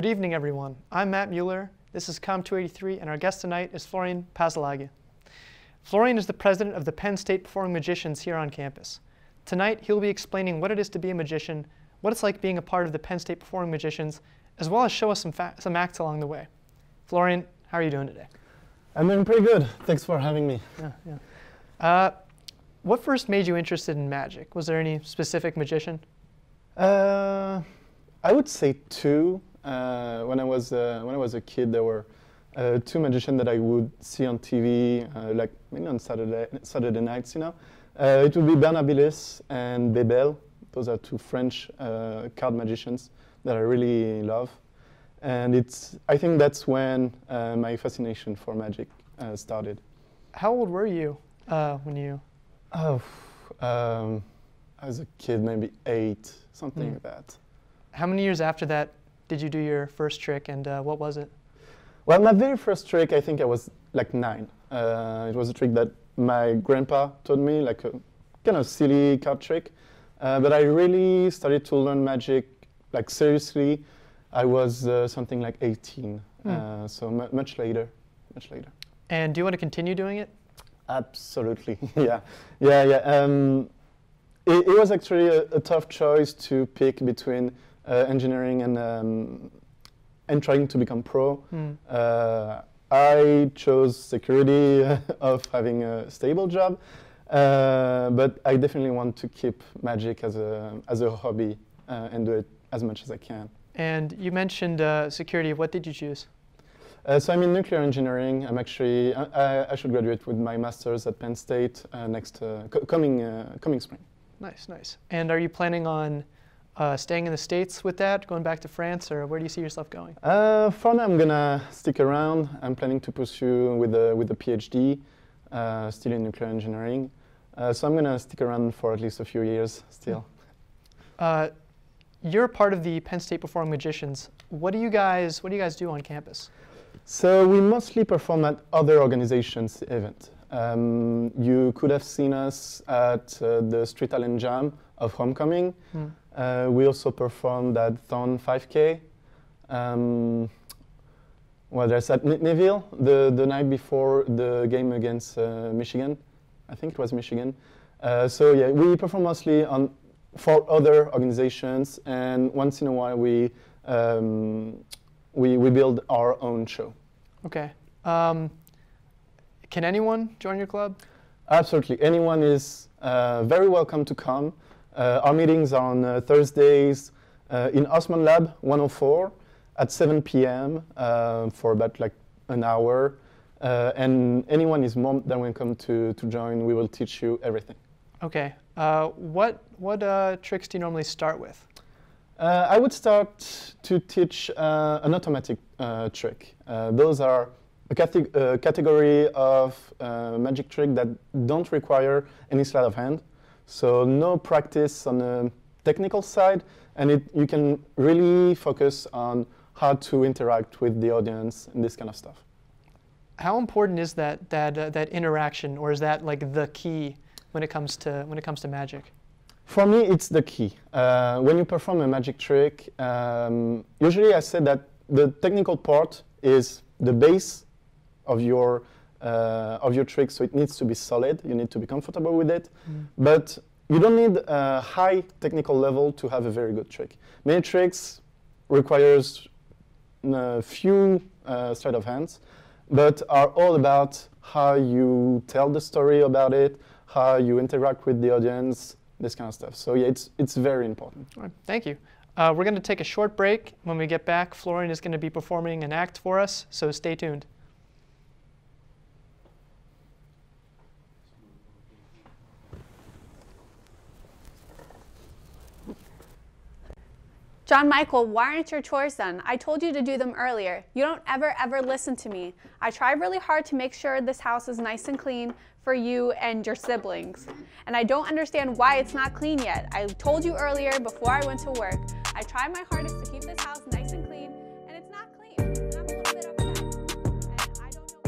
Good evening, everyone. I'm Matt Mueller. This is Com 283, and our guest tonight is Florian Pazalagi. Florian is the president of the Penn State Performing Magicians here on campus. Tonight, he'll be explaining what it is to be a magician, what it's like being a part of the Penn State Performing Magicians, as well as show us some acts along the way. Florian, how are you doing today? I'm doing pretty good. Thanks for having me. What first made you interested in magic? Was there any specific magician? I would say two. When I was a kid, there were two magicians that I would see on TV, like maybe on Saturday nights. It would be Bernard Billis and Bebel. Those are two French card magicians that I really love, and I think that's when my fascination for magic started. How old were you when you? I was a kid, maybe 8, something like that. How many years after that did you do your first trick, and what was it? Well, my very first trick, I think I was like 9. It was a trick that my grandpa taught me, like a kind of silly card trick. But I really started to learn magic, like seriously. I was something like 18, so much later. And do you want to continue doing it? Absolutely, yeah. It was actually a tough choice to pick between engineering and trying to become pro. I chose security of having a stable job, but I definitely want to keep magic as a hobby and do it as much as I can. And you mentioned security. What did you choose? So I'm in nuclear engineering. I'm actually I should graduate with my master's at Penn State coming spring. Nice. And are you planning on staying in the States with that, going back to France, or where do you see yourself going? For now, I'm gonna stick around. I'm planning to pursue with a PhD, still in nuclear engineering. So I'm gonna stick around for at least a few years still. You're part of the Penn State Performing Magicians. What do you guys do on campus? So we mostly perform at other organizations' events. You could have seen us at the Street Talent Jam of Homecoming. We also performed at Thorn 5K. There's at Neville the night before the game against Michigan. I think it was Michigan. So yeah, we perform mostly for other organizations, and once in a while we build our own show. Okay. Can anyone join your club? Absolutely. Anyone is very welcome to come. Our meetings are on Thursdays in Osman Lab 104 at 7 p.m. For about like an hour. And anyone is more than welcome to join. We will teach you everything. Okay. What tricks do you normally start with? I would start to teach an automatic trick. Those are a category of magic trick that don't require any sleight of hand. So no practice on the technical side, and you can really focus on how to interact with the audience and this kind of stuff. How important is that interaction, or is that like the key when it comes to magic? For me, it's the key. When you perform a magic trick, usually I say that the technical part is the base of your trick, so it needs to be solid. You need to be comfortable with it, but you don't need a high technical level to have a very good trick. Many tricks requires a few sleight of hands, but are all about how you tell the story about it, how you interact with the audience, this kind of stuff. So yeah, it's very important. All right, thank you. We're going to take a short break. When we get back, Florian is going to be performing an act for us, so stay tuned. John Michael, why aren't your chores done? I told you to do them earlier. You don't ever listen to me. I try really hard to make sure this house is nice and clean for you and your siblings. And I don't understand why it's not clean yet. I told you earlier before I went to work. I try my hardest to keep this house nice and clean, and it's not clean. And I'm a little bit upset. And I don't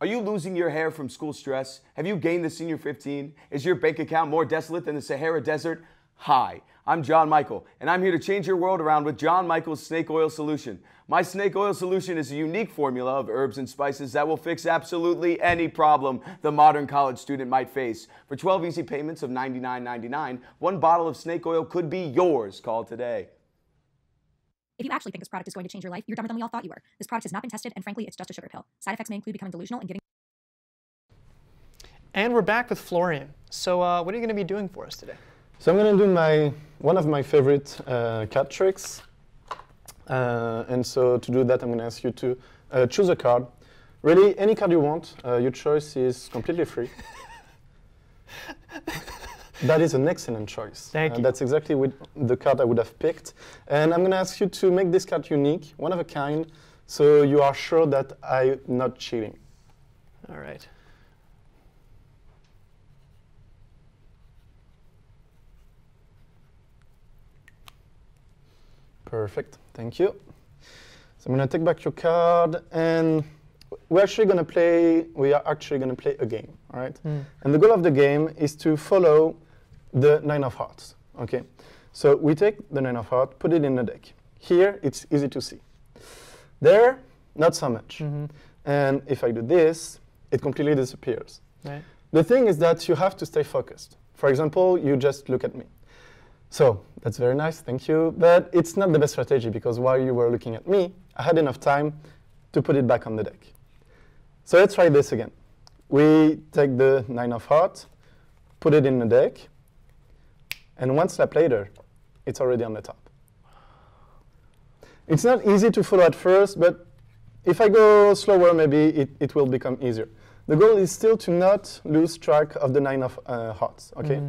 know. Are you losing your hair from school stress? Have you gained the senior 15? Is your bank account more desolate than the Sahara Desert? Hi, I'm John Michael, and I'm here to change your world around with John Michael's Snake Oil Solution. My Snake Oil Solution is a unique formula of herbs and spices that will fix absolutely any problem the modern college student might face. For 12 easy payments of $99.99, one bottle of snake oil could be yours. Call today. If you actually think this product is going to change your life, you're dumber than we all thought you were. This product has not been tested, and frankly, it's just a sugar pill. Side effects may include becoming delusional and giving... And we're back with Florian. So what are you going to be doing for us today? So I'm going to do one of my favorite card tricks. And so to do that, I'm going to ask you to choose a card. Really, any card you want. Your choice is completely free. That is an excellent choice. Thank you. That's exactly the card I would have picked. And I'm going to ask you to make this card unique, one of a kind, so you are sure that I'm not cheating. All right. Perfect. Thank you. So I'm going to take back your card, and we are actually going to play a game, all right? And the goal of the game is to follow the 9 of hearts, okay? So we take the 9 of hearts, put it in the deck. Here, it's easy to see. There, not so much. And if I do this, it completely disappears. Right. The thing is that you have to stay focused. For example, you just look at me. So that's very nice, thank you. But it's not the best strategy, because while you were looking at me, I had enough time to put it back on the deck. So let's try this again. We take the 9 of hearts, put it in the deck, and one slap later, it's already on the top. It's not easy to follow at first, but if I go slower, maybe it will become easier. The goal is still to not lose track of the 9 of hearts, okay?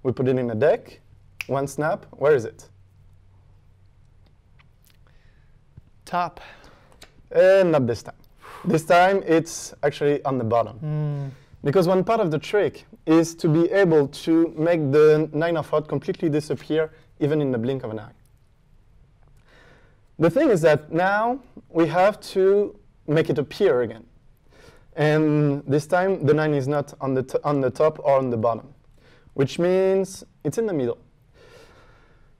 We put it in the deck, one snap, where is it? Top. Not this time. This time, it's actually on the bottom. Because one part of the trick is to be able to make the 9 of hearts completely disappear, even in the blink of an eye. The thing is that now we have to make it appear again. And this time, the 9 is not on the top or on the bottom, which means it's in the middle.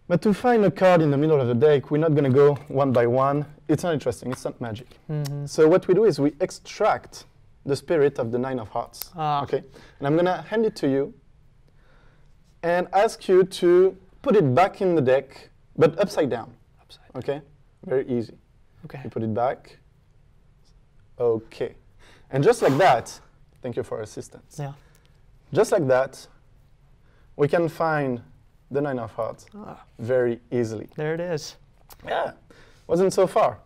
But to find a card in the middle of the deck, we're not going to go one by one. It's not interesting. It's not magic. So what we do is we extract the spirit of the 9 of hearts. Okay? And I'm going to hand it to you and ask you to put it back in the deck, but upside down. Okay? Very easy. Okay. You put it back. Okay. And just like that, thank you for assistance. Yeah. Just like that, we can find the 9 of hearts very easily. There it is. Yeah, wasn't so far.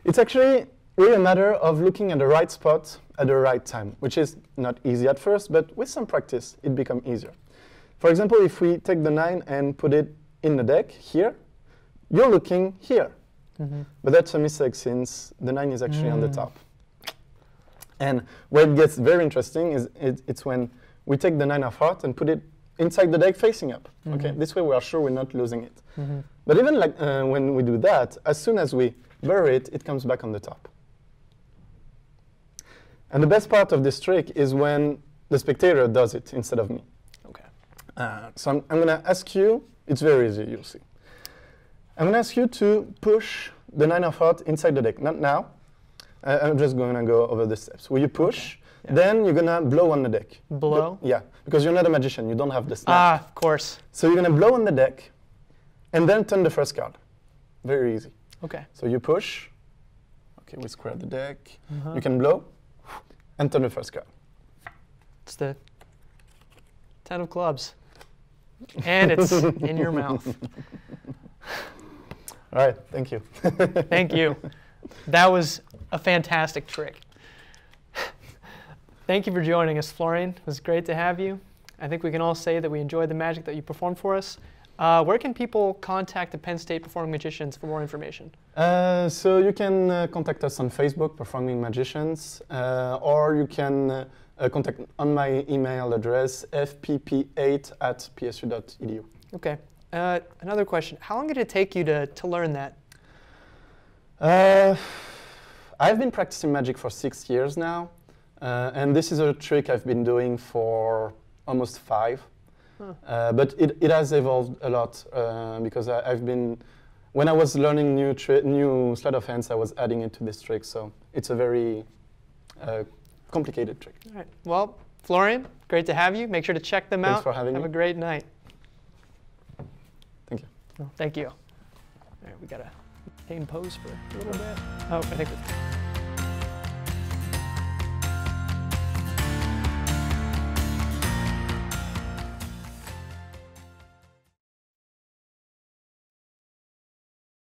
It's actually really a matter of looking at the right spot at the right time, which is not easy at first, but with some practice, it becomes easier. For example, if we take the 9 and put it in the deck here, you're looking here. But that's a mistake, since the 9 is actually on the top. And where it gets very interesting is it's when we take the 9 of hearts and put it inside the deck facing up. Okay, this way we are sure we're not losing it. But even like when we do that, as soon as we bury it, it comes back on the top. And the best part of this trick is when the spectator does it instead of me. Okay. So I'm going to ask you, it's very easy, you'll see. I'm going to ask you to push the 9 of hearts inside the deck. Not now. I'm just going to go over the steps. Will you push? Okay. Then you're going to blow on the deck. Blow? Yeah, because you're not a magician. You don't have the snap. Of course. So you're going to blow on the deck, and then turn the first card. Very easy. Okay. So you push. Okay, we square the deck. You can blow, and turn the first card. It's the 10 of clubs. And it's in your mouth. All right, thank you. Thank you. That was a fantastic trick. Thank you for joining us, Florian. It was great to have you. I think we can all say that we enjoyed the magic that you performed for us. Where can people contact the Penn State Performing Magicians for more information? So you can contact us on Facebook, Performing Magicians, or you can contact on my email address, fpp8@psu.edu. Okay. Another question. How long did it take you to learn that? I've been practicing magic for 6 years now. And this is a trick I've been doing for almost 5. But it has evolved a lot because I've been, when I was learning new sleight of hands, I was adding it to this trick. So it's a very complicated trick. All right. Well, Florian, great to have you. Make sure to check them out. Thanks for having me. Have a great night. Thank you. Oh, thank you. All right, we got to maintain pose for a little bit. Oh, I think